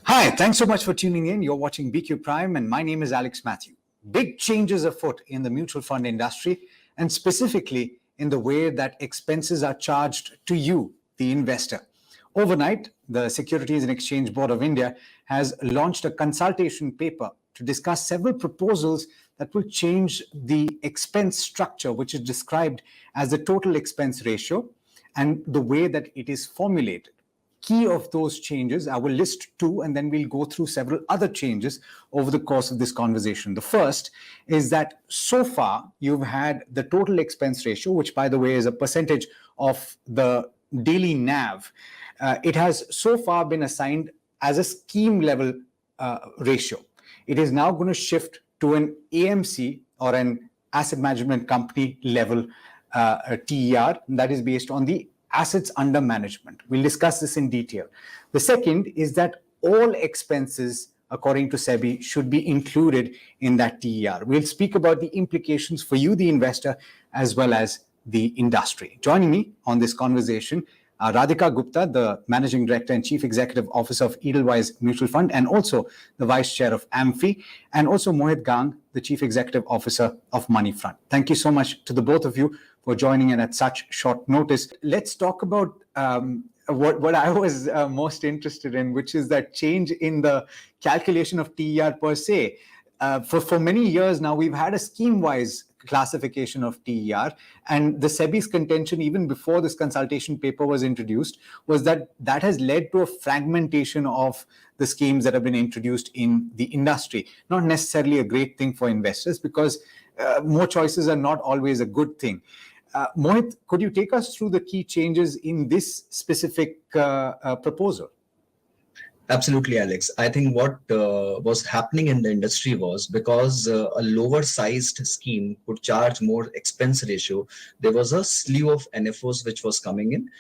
Hi, thanks so much for tuning in. You're watching BQ Prime, and my name is Alex Matthew. Big changes afoot in the mutual fund industry, and specifically in the way that expenses are charged to you, the investor. Overnight, the Securities and Exchange Board of India has launched a consultation paper to discuss several proposals that will change the expense structure, which is described as the total expense ratio, and the way that it is formulated. Key of those changes, I will list two, and then we'll go through several other changes over the course of this conversation. The first is that so far you've had the total expense ratio, which by the way is a percentage of the daily NAV. It has so far been assigned as a scheme level ratio. It is now going to shift to an AMC, or an asset management company level TER, that is based on the assets under management. We'll discuss this in detail. The second is that all expenses, according to Sebi, should be included in that TER. We'll speak about the implications for you, the investor, as well as the industry. Joining me on this conversation, Radhika Gupta, the Managing Director and Chief Executive Officer of Edelweiss Mutual Fund, and also the Vice Chair of AMC, and also Mohit Gang, the Chief Executive Officer of Moneyfront. Thank you so much to the both of you for joining in at such short notice. Let's talk about what I was most interested in, which is that change in the calculation of TER per se. For many years now, we've had a scheme-wise classification of TER, and the SEBI's contention, even before this consultation paper was introduced, was that that has led to a fragmentation of the schemes that have been introduced in the industry. Not necessarily a great thing for investors, because more choices are not always a good thing. Mohit, could you take us through the key changes in this specific proposal? Absolutely, Alex. I think what was happening in the industry was, because a lower sized scheme could charge more expense ratio, there was a slew of NFOs which was coming in,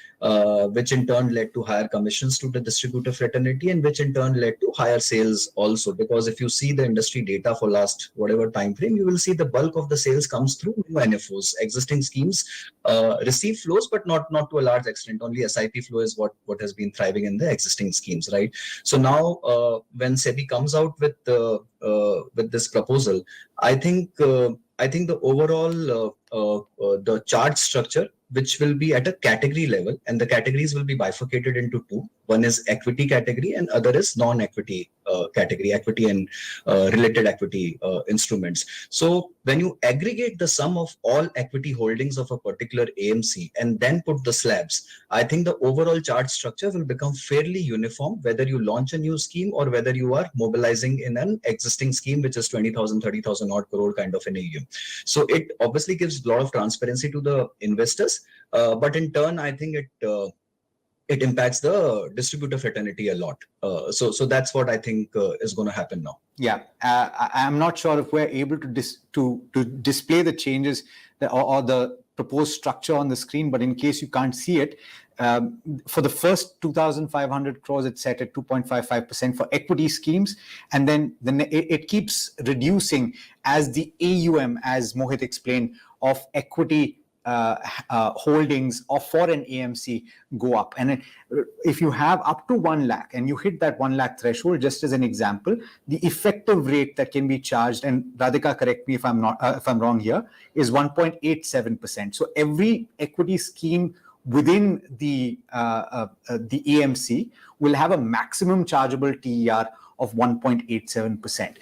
which in turn led to higher commissions to the distributor fraternity, and which in turn led to higher sales also. Because if you see the industry data for last whatever time frame, you will see the bulk of the sales comes through new NFOs. Existing schemes receive flows, but not to a large extent. Only SIP flow is what has been thriving in the existing schemes, right? So now, when SEBI comes out with this proposal, I think the overall the charge structure, which will be at a category level, and the categories will be bifurcated into two. One is equity category, and other is non-equity category, equity and related equity instruments. So when you aggregate the sum of all equity holdings of a particular AMC and then put the slabs, I think the overall charge structure will become fairly uniform, whether you launch a new scheme or whether you are mobilizing in an existing scheme, which is 20,000, 30,000 odd crore kind of an AUM. So it obviously gives a lot of transparency to the investors, but in turn, I think it impacts the distributor fraternity a lot. So that's what I think is going to happen now. Yeah, I'm not sure if we're able to display the changes or the proposed structure on the screen, but in case you can't see it, for the first 2,500 crores, it's set at 2.55% for equity schemes, and then it keeps reducing as the AUM, as Mohit explained, of equity holdings of for an AMC go up. And if you have up to 1 lakh and you hit that 1 lakh threshold, just as an example, the effective rate that can be charged, and Radhika, correct me if I'm wrong here, is 1.87%. So every equity scheme within the AMC will have a maximum chargeable TER of 1.87%.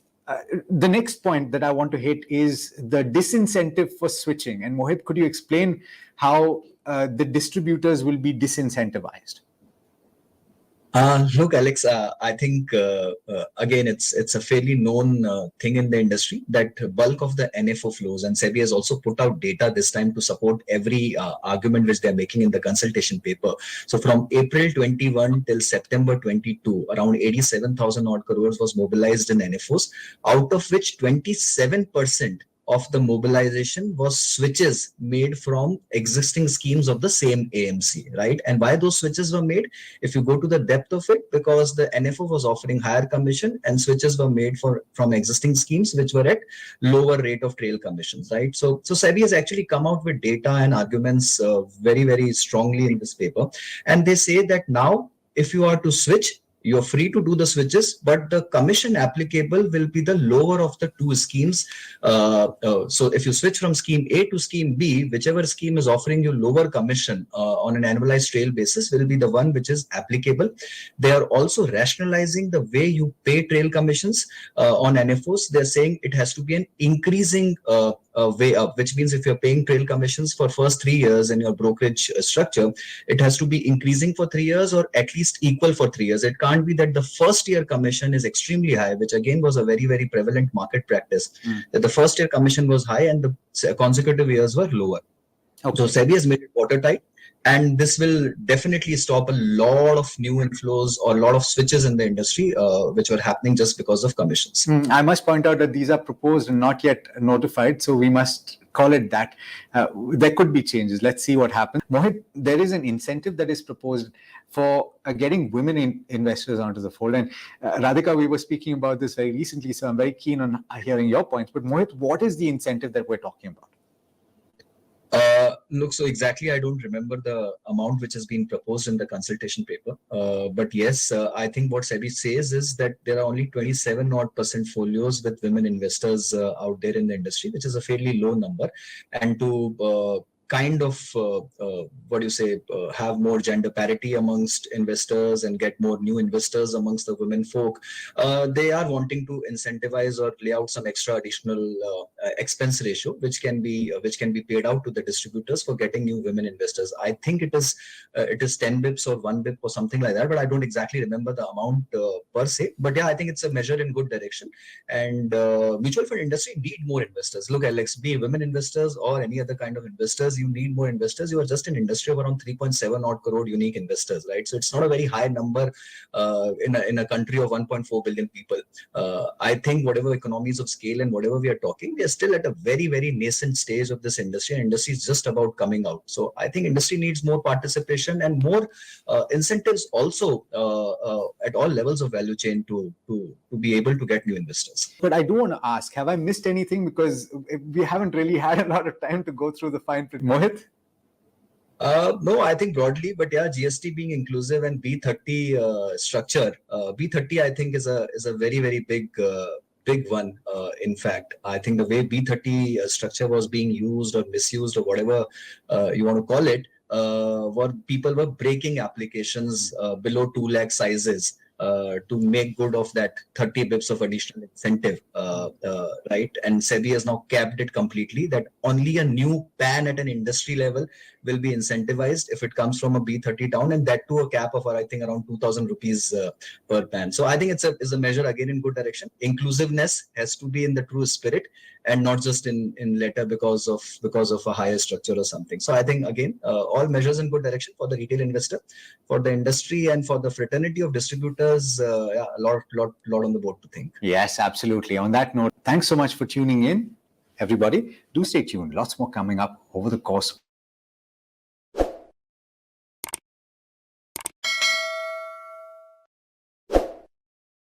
The next point that I want to hit is the disincentive for switching. And Mohit, could you explain how the distributors will be disincentivized? Look, Alex, I think, again, it's a fairly known thing in the industry that bulk of the NFO flows, and SEBI has also put out data this time to support every argument which they're making in the consultation paper. So from April 21 till September 22, around 87,000 odd crores was mobilized in NFOs, out of which 27% of the mobilization was switches made from existing schemes of the same AMC, right? And why those switches were made, if you go to the depth of it, because the NFO was offering higher commission and switches were made from existing schemes which were at lower rate of trail commissions, right? So SEBI has actually come out with data and arguments very, very strongly in this paper. And they say that now, if you are to switch, You're free to do the switches, but the commission applicable will be the lower of the two schemes. So if you switch from scheme A to scheme B, whichever scheme is offering you lower commission on an annualized trail basis will be the one which is applicable. They are also rationalizing the way you pay trail commissions on NFOs. They're saying it has to be an increasing way up, which means if you're paying trail commissions for first 3 years in your brokerage structure, it has to be increasing for 3 years or at least equal for 3 years. It can't be that the first year commission is extremely high, which again was a very, very prevalent market practice. That the first year commission was high and the consecutive years were lower. Okay. So Sebi has made it watertight, and this will definitely stop a lot of new inflows or a lot of switches in the industry, which were happening just because of commissions. I must point out that these are proposed and not yet notified, so we must call it that. There could be changes. Let's see what happens. Mohit, there is an incentive that is proposed for getting women investors onto the fold. And Radhika, we were speaking about this very recently, so I'm very keen on hearing your points. But Mohit, what is the incentive that we're talking about? Look, so exactly, I don't remember the amount which has been proposed in the consultation paper. But yes, I think what Sebi says is that there are only 27% folios with women investors out there in the industry, which is a fairly low number. And to kind of have more gender parity amongst investors and get more new investors amongst the women folk, they are wanting to incentivize or lay out some extra additional expense ratio which can be paid out to the distributors for getting new women investors. I think it is 10 bips or 1 bip or something like that, but I don't exactly remember the amount per se. But yeah, I think it's a measure in good direction, and mutual fund industry need more investors. Look, Alex, be women investors or any other kind of investors, you need more investors. You are just an industry of around 3.7 odd crore unique investors, right? So it's not a very high number in a country of 1.4 billion people. I think whatever economies of scale and whatever we are talking, we are still at a very, very nascent stage of this industry, and industry is just about coming out. So I think industry needs more participation and more incentives also at all levels of value chain to be able to get new investors. But I do want to ask, have I missed anything? Because we haven't really had a lot of time to go through the fine print. Mohit? No, I think broadly, but yeah, GST being inclusive and B30 structure, B30 I think is a very, very big one. In fact, I think the way B30 structure was being used or misused or whatever you want to call it, people were breaking applications below 2 lakh sizes to make good of that 30 bips of additional incentive, right? And Sebi has now capped it completely that only a new PAN at an industry level will be incentivized if it comes from a B30 town, and that to a cap of I think around 2,000 rupees per PAN. So I think it's a measure again in good direction. Inclusiveness has to be in the true spirit and not just in letter because of a higher structure or something. So I think again all measures in good direction for the retail investor, for the industry, and for the fraternity of distributors. A lot on the board to think. Yes, absolutely. On that note, thanks so much for tuning in, everybody. Do stay tuned. Lots more coming up over the course